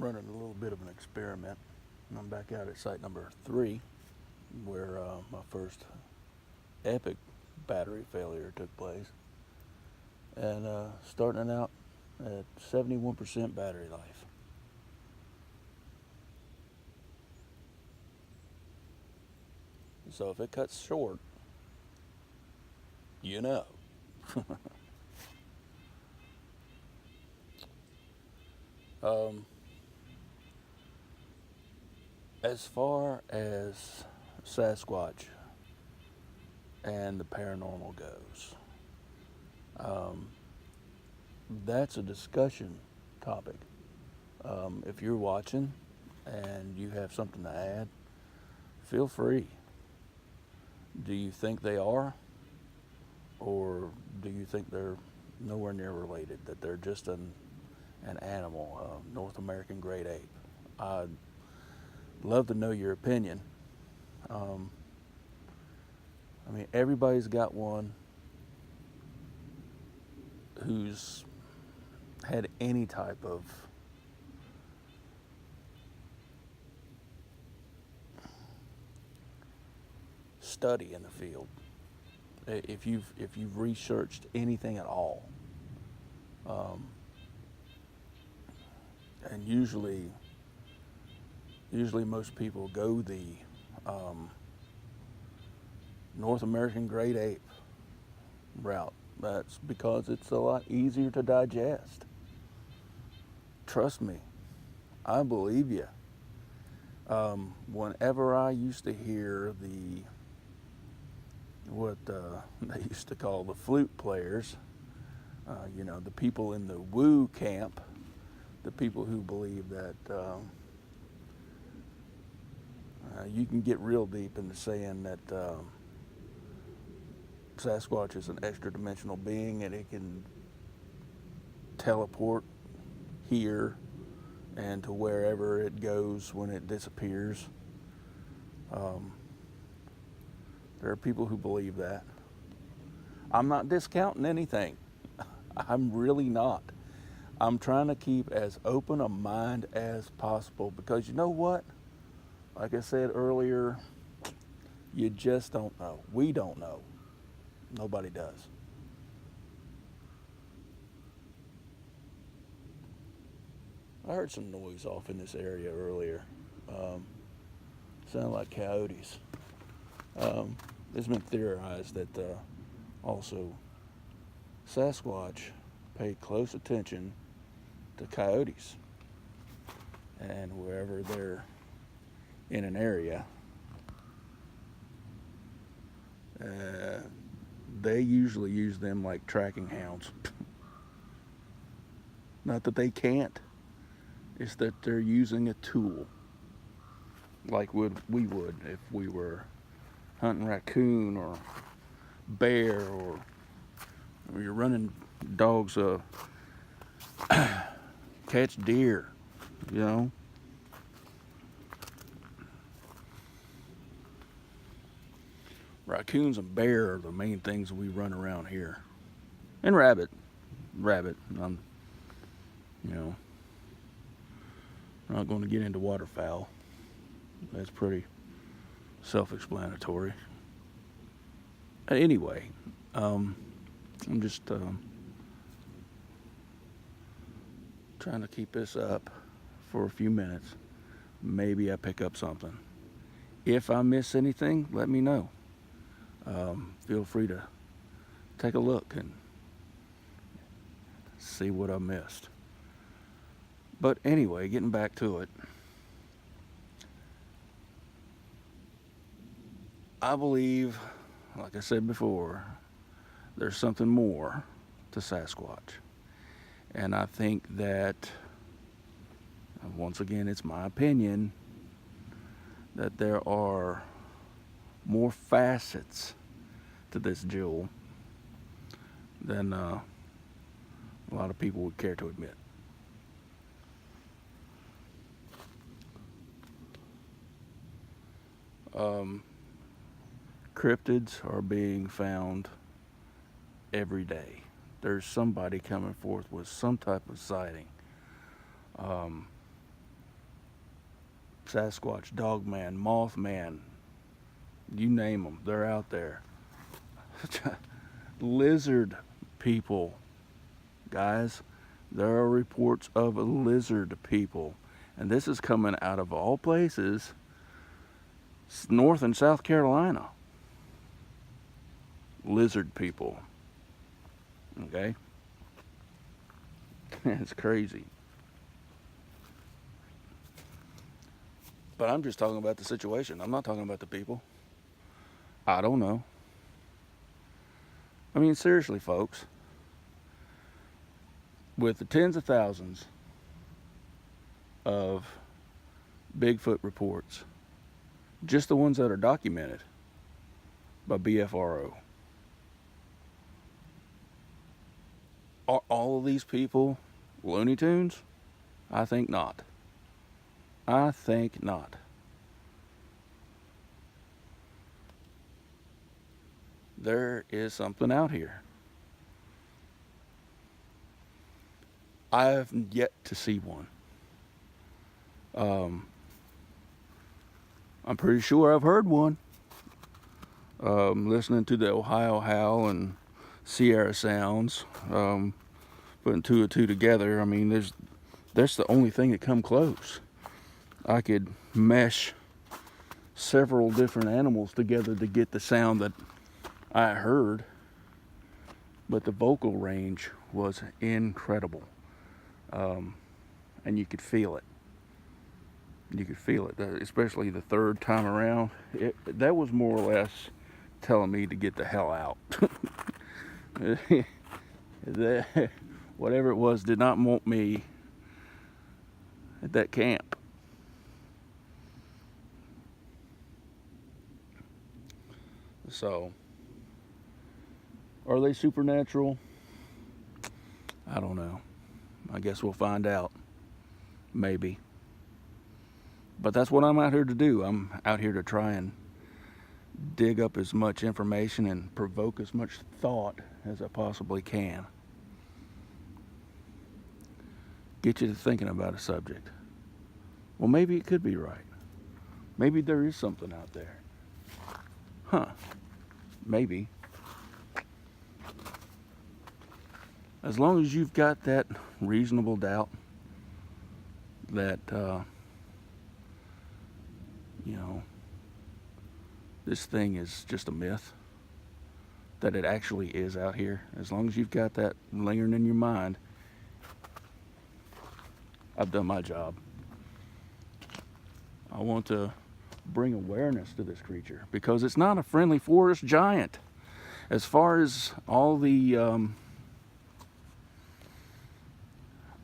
running a little bit of an experiment. I'm back out at site number 3, where my first epic battery failure took place, and starting out at 71% battery life. So if it cuts short, you know. um, as far as Sasquatch and the paranormal goes, um, that's a discussion topic. If you're watching and you have something to add, feel free. Do you think they are? Or do you think they're nowhere near related, that they're just an animal, a North American great ape? I'd love to know your opinion. Um, everybody's got one who's had any type of study in the field. If you've researched anything at all, um, and usually most people go the um, North American great ape route. That's because it's a lot easier to digest. Trust me, I believe you. Whenever I used to hear what they used to call the flute players, the people in the woo camp, the people who believe that you can get real deep into saying that Sasquatch is an extra dimensional being and it can teleport here and to wherever it goes when it disappears. There are people who believe that. I'm not discounting anything. I'm really not. I'm trying to keep as open a mind as possible, because you know what? Like I said earlier, you just don't know. We don't know. Nobody does. I heard some noise off in this area earlier. Sounded like coyotes. It's been theorized that also Sasquatch paid close attention to coyotes, and wherever they're in an area, they usually use them like tracking hounds. Not that they can't, it's that they're using a tool, like we would if we were hunting raccoon or bear, or you're running dogs catch deer, you know. Raccoons and bear are the main things we run around here, and rabbit. I'm, not going to get into waterfowl. That's pretty self-explanatory. Anyway, I'm just trying to keep this up for a few minutes. Maybe I pick up something. If I miss anything, let me know. Feel free to take a look and see what I missed. But anyway, getting back to it, I believe, like I said before, there's something more to Sasquatch. And I think that, once again, it's my opinion, that there are more facets to this jewel than a lot of people would care to admit. Cryptids are being found every day. There's somebody coming forth with some type of sighting. Sasquatch, Dogman, Mothman, you name them, they're out there. Lizard people, guys. There are reports of lizard people. And this is coming out of all places, North and South Carolina. Lizard people. Okay? It's crazy. But I'm just talking about the situation. I'm not talking about the people. I don't know. I mean, seriously, folks. With the tens of thousands of Bigfoot reports, just the ones that are documented by BFRO, are all of these people Looney Tunes? I think not. I think not. There is something out here. I have yet to see one. I'm pretty sure I've heard one. Listening to the Ohio Howl and Sierra Sounds, putting two and two together. I mean, that's the only thing that come close. I could mesh several different animals together to get the sound that I heard, but the vocal range was incredible, and you could feel it. You could feel it, especially the third time around. That was more or less telling me to get the hell out. Whatever it was did not want me at that camp. So, are they supernatural? I don't know. I guess we'll find out. Maybe. But that's what I'm out here to do. I'm out here to try and dig up as much information and provoke as much thought as I possibly can. Get you to thinking about a subject. Well, maybe it could be right. Maybe there is something out there. Huh. Maybe. As long as you've got that reasonable doubt that, this thing is just a myth, that it actually is out here, as long as you've got that lingering in your mind, I've done my job. I want to bring awareness to this creature because it's not a friendly forest giant. As far as all the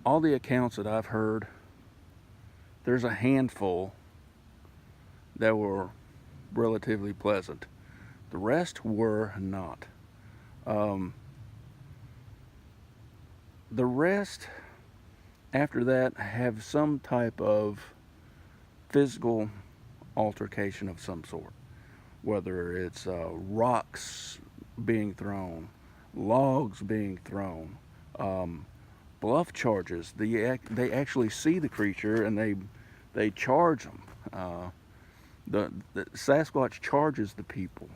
accounts that I've heard, there's a handful that were relatively pleasant. The rest were not. The rest, after that, have some type of physical altercation of some sort. Whether it's rocks being thrown, logs being thrown, bluff charges. They actually see the creature and they charge them. The Sasquatch charges the people,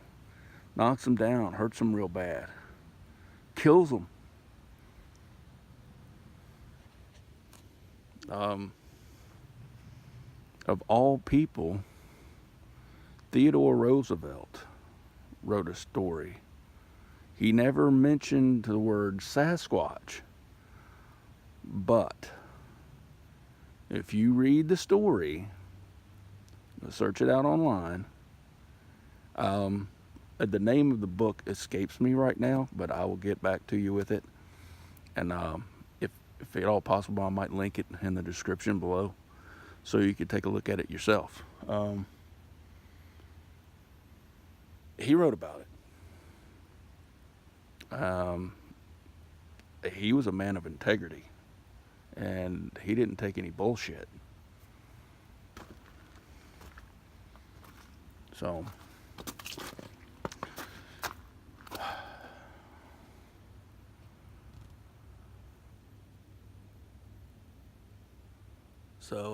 knocks them down, hurts them real bad, kills them. Of all people, Theodore Roosevelt wrote a story. He never mentioned the word Sasquatch, but if you read the story, search it out online. The name of the book escapes me right now, but I will get back to you with it. And if at all possible, I might link it in the description below so you could take a look at it yourself. He wrote about it. He was a man of integrity, and he didn't take any bullshit. So,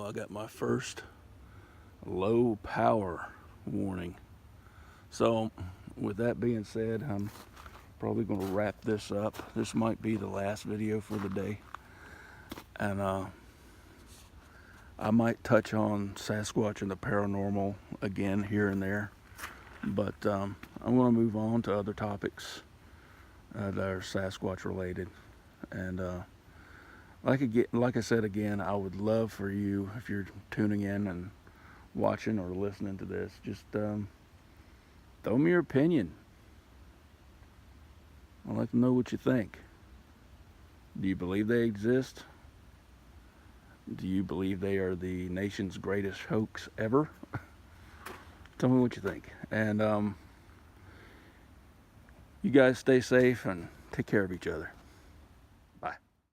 I got my first low power warning. So with that being said, I'm probably going to wrap this up. This might be the last video for the day, and I might touch on Sasquatch and the paranormal again here and there, but I'm going to move on to other topics that are Sasquatch related. And like I said again, I would love for you, if you're tuning in and watching or listening to this, just throw me your opinion. I'd like to know what you think. Do you believe they exist? Do you believe they are the nation's greatest hoax ever? Tell me what you think. And you guys stay safe and take care of each other.